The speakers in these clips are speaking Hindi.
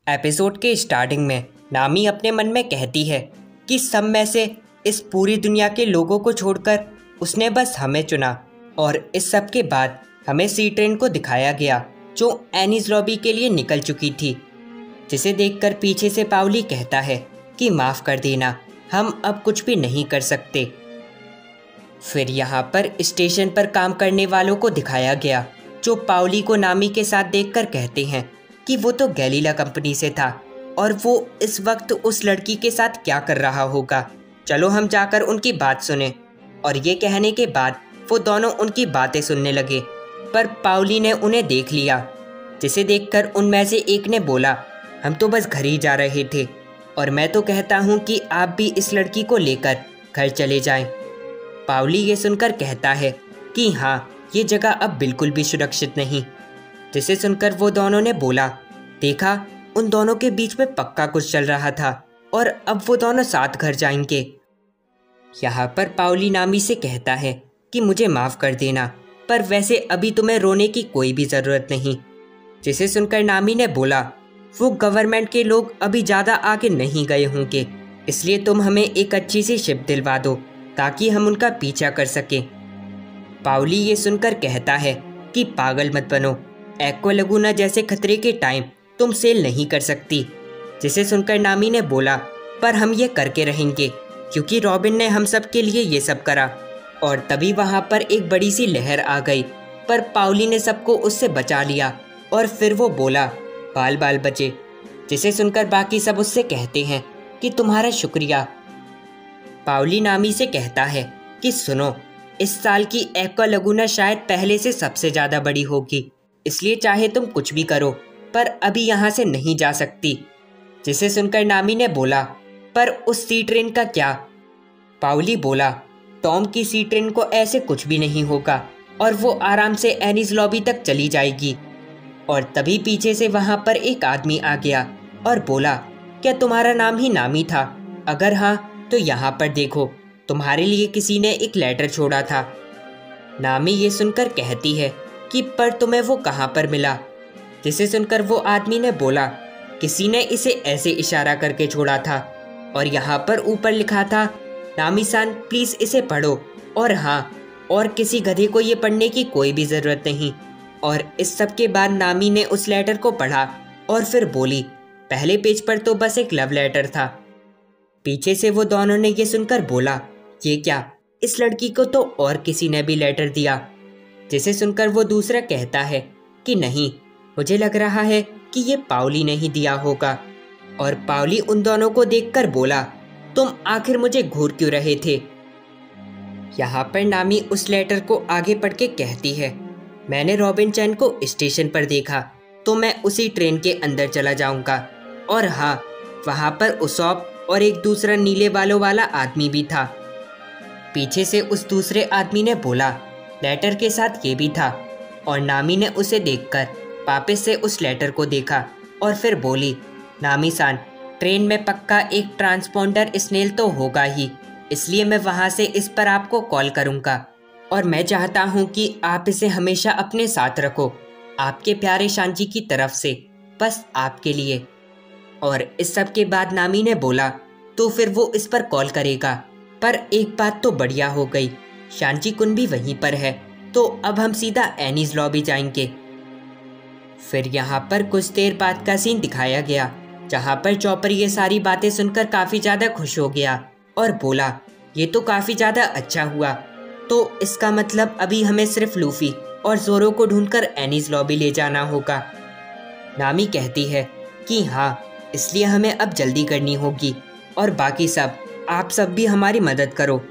एपिसोड के स्टार्टिंग में नामी अपने मन में कहती है कि सब में से इस पूरी दुनिया के लोगों को छोड़कर उसने बस हमें चुना। और इस सब के बाद हमें सी ट्रेन को दिखाया गया जो एनीज लॉबी के लिए निकल चुकी थी, जिसे देखकर पीछे से पाउली कहता है कि माफ़ कर देना, हम अब कुछ भी नहीं कर सकते। फिर यहाँ पर स्टेशन पर काम करने वालों को दिखाया गया जो पाउली को नामी के साथ देखकर कहते हैं कि वो तो गैलीला कंपनी से था और वो इस वक्त उस लड़की के साथ क्या कर रहा होगा, चलो हम जाकर उनकी बात सुने। और ये कहने के बाद वो दोनों उनकी बातें सुनने लगे, पर पाउली ने उन्हें देख लिया, जिसे देखकर उनमें से एक ने बोला, हम तो बस घर ही जा रहे थे और मैं तो कहता हूँ कि आप भी इस लड़की को लेकर घर चले जाएं। पाउली ये सुनकर कहता है कि हाँ, ये जगह अब बिल्कुल भी सुरक्षित नहीं, जिसे सुनकर वो दोनों ने बोला, देखा उन दोनों के बीच में पक्का कुछ चल रहा था और अब वो दोनों साथ घर जाएंगे। यहाँ पर पाउली नामी से कहता है कि मुझे माफ़ कर देना, पर वैसे अभी तुम्हें रोने की कोई भी ज़रूरत नहीं। जिसे सुनकर नामी ने बोला, वो गवर्नमेंट के लोग अभी ज़्यादा आगे नहीं गए होंगे, इसलिए तुम हमें एक अच्छी सी शिप दिलवा दो ताकि हम उनका पीछा कर सकें। पाउली ये सुनकर कहता है कि पागल मत बनो, एक्वा लगुना जैसे खतरे के टाइम तुम सेल नहीं कर सकती। जिसे सुनकर नामी ने बोला, पर हम ये करके रहेंगे क्योंकि रॉबिन ने हम सब के लिए ये सब करा। और तभी वहाँ पर एक बड़ी सी लहर आ गई, पर पाउली ने सबको उससे बचा लिया और फिर वो बोला, बाल बाल बचे। जिसे सुनकर बाकी सब उससे कहते हैं कि तुम्हारा शुक्रिया। पाउली नामी से कहता है कि सुनो, इस साल की एक्वा लगुना शायद पहले से सबसे ज़्यादा बड़ी होगी, इसलिए चाहे तुम कुछ भी करो पर अभी यहाँ से नहीं जा सकती। जिसे सुनकर नामी ने बोला, पर उस सी ट्रेन का क्या? पाउली बोला, टॉम की सी ट्रेन को ऐसे कुछ भी नहीं होगा और वो आराम से एनीज लॉबी तक चली जाएगी। और तभी पीछे से वहाँ पर एक आदमी आ गया और बोला, क्या तुम्हारा नाम ही नामी था? अगर हाँ तो यहाँ पर देखो, तुम्हारे लिए किसी ने एक लेटर छोड़ा था। नामी ये सुनकर कहती है कि पर तुम्हें वो कहाँ पर मिला? जिसे सुनकर वो आदमी ने बोला, किसी ने इसे ऐसे इशारा करके छोड़ा था और यहाँ पर ऊपर लिखा था, नामी सान प्लीज़ इसे पढ़ो। और हाँ, और किसी गधे को ये पढ़ने की कोई भी ज़रूरत नहीं। और इस सब के बाद नामी ने उस लेटर को पढ़ा और फिर बोली, पहले पेज पर तो बस एक लव लेटर था। पीछे से वो दोनों ने ये सुनकर बोला, ये क्या, इस लड़की को तो और किसी ने भी लेटर दिया। जिसे सुनकर वो दूसरा कहता है कि नहीं, मुझे लग रहा है कि ये पाउली ने ही दिया होगा। और पाउली उन दोनों को देखकर बोला, तुम आखिर मुझे घूर क्यों रहे थे? यहाँ पर नामी उस लेटर को आगे पढ़ के कहती है, मैंने रॉबिन चैन को स्टेशन पर देखा तो मैं उसी ट्रेन के अंदर चला जाऊंगा। और हाँ, वहाँ पर उसॉप और एक दूसरा नीले बालों वाला आदमी भी था। पीछे से उस दूसरे आदमी ने बोला, लेटर के साथ ये भी था। और नामी ने उसे देखकर वापस से उस लेटर को देखा और फिर बोली, नामी सान, ट्रेन में पक्का एक ट्रांसपोंडर स्नेल तो होगा ही, इसलिए मैं वहाँ से इस पर आपको कॉल करूँगा और मैं चाहता हूँ कि आप इसे हमेशा अपने साथ रखो, आपके प्यारे शांजी की तरफ से, बस आपके लिए। और इस सब के बाद नामी ने बोला, तो फिर वो इस पर कॉल करेगा। पर एक बात तो बढ़िया हो गई, शांजी कुन भी वहीं पर है, तो अब हम सीधा एनीज लॉबी जाएंगे। फिर यहाँ पर कुछ देर बाद का सीन दिखाया गया, जहाँ पर चॉपर ये सारी बातें सुनकर काफ़ी ज़्यादा खुश हो गया और बोला, ये तो काफ़ी ज़्यादा अच्छा हुआ, तो इसका मतलब अभी हमें सिर्फ लूफी और जोरो को ढूंढकर एनीज लॉबी ले जाना होगा। नामी कहती है कि हाँ, इसलिए हमें अब जल्दी करनी होगी और बाकी सब, आप सब भी हमारी मदद करो।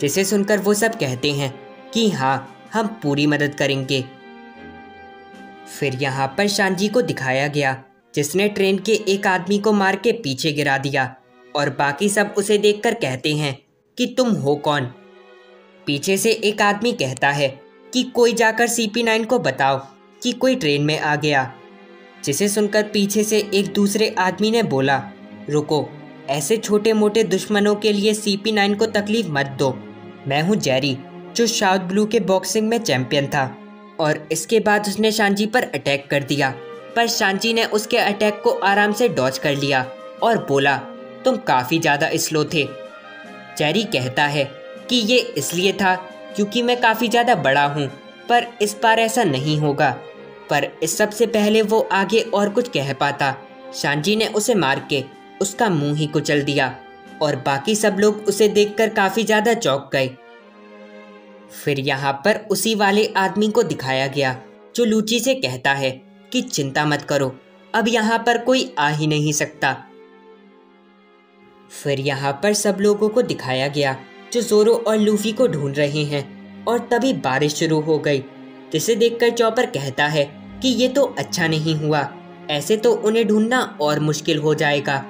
जिसे सुनकर वो सब कहते हैं कि हाँ, हम पूरी मदद करेंगे। फिर यहाँ पर शांजी को दिखाया गया, जिसने ट्रेन के एक आदमी को मार के पीछे गिरा दिया और बाकी सब उसे देखकर कहते हैं कि तुम हो कौन? पीछे से एक आदमी कहता है कि कोई जाकर CP9 को बताओ कि कोई ट्रेन में आ गया। जिसे सुनकर पीछे से एक दूसरे आदमी ने बोला, रुको, ऐसे छोटे मोटे दुश्मनों के लिए CP9 को तकलीफ मत दो। मैं हूँ जेरी, जो साउथ ब्लू के बॉक्सिंग में चैंपियन था और इसके बाद उसने शांजी पर अटैक कर दिया, पर शांची ने उसके अटैक को आराम से डॉज कर लिया और बोला, तुम काफ़ी ज़्यादा स्लो थे। चेरी कहता है कि ये इसलिए था क्योंकि मैं काफ़ी ज़्यादा बड़ा हूँ, पर इस बार ऐसा नहीं होगा। पर इस सब से पहले वो आगे और कुछ कह पाता, शांची ने उसे मार के उसका मुंह ही कुचल दिया और बाकी सब लोग उसे देखकर काफ़ी ज़्यादा चौंक गए। फिर यहाँ पर उसी वाले आदमी को दिखाया गया जो लूची से कहता है कि चिंता मत करो, अब यहाँ पर कोई आ ही नहीं सकता। फिर यहाँ पर सब लोगों को दिखाया गया जो ज़ोरो और लूफी को ढूंढ रहे हैं और तभी बारिश शुरू हो गई, जिसे देखकर चॉपर कहता है कि ये तो अच्छा नहीं हुआ, ऐसे तो उन्हें ढूंढना और मुश्किल हो जाएगा।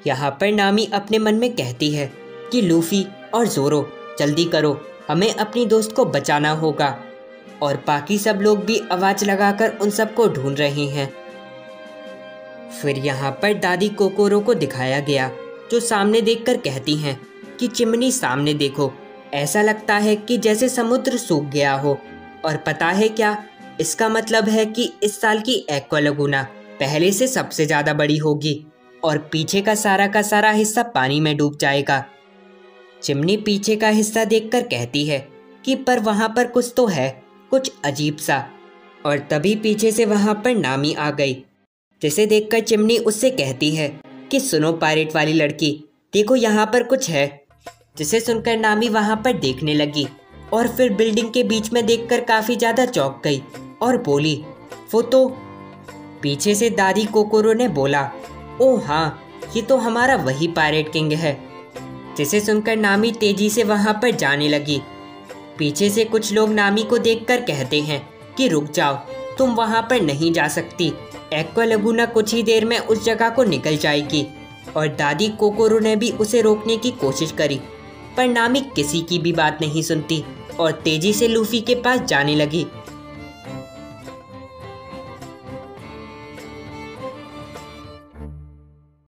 यहाँ पर नामी अपने मन में कहती है कि लूफी और ज़ोरो जल्दी करो, हमें अपनी दोस्त को बचाना होगा। और बाकी सब लोग भी आवाज़ लगाकर उन सबको ढूंढ रहे हैं। फिर यहाँ पर दादी कोकोरो को दिखाया गया जो सामने देखकर कहती हैं कि चिमनी सामने देखो, ऐसा लगता है कि जैसे समुद्र सूख गया हो। और पता है क्या, इसका मतलब है कि इस साल की एक्वा लगुना पहले से सबसे ज़्यादा बड़ी होगी और पीछे का सारा हिस्सा पानी में डूब जाएगा। चिमनी पीछे का हिस्सा देखकर कहती है कि पर वहाँ पर कुछ तो है, कुछ अजीब सा। और तभी पीछे से वहाँ पर नामी आ गई, जिसे देखकर चिमनी उससे कहती है कि सुनो पायरेट वाली लड़की, देखो यहाँ पर कुछ है। जिसे सुनकर नामी वहाँ पर देखने लगी और फिर बिल्डिंग के बीच में देखकर काफ़ी ज़्यादा चौंक गई और बोली, वो तो। पीछे से दादी कोकोरो ने बोला, ओह हाँ, ये तो हमारा वही पायरेट किंग है। जिसे सुनकर नामी तेजी से वहाँ पर जाने लगी। पीछे से कुछ लोग नामी को देखकर कहते हैं कि रुक जाओ, तुम वहाँ पर नहीं जा सकती, एक्वा लगुना कुछ ही देर में उस जगह को निकल जाएगी। और दादी कोकोरो ने भी उसे रोकने की कोशिश करी, पर नामी किसी की भी बात नहीं सुनती और तेजी से लूफी के पास जाने लगी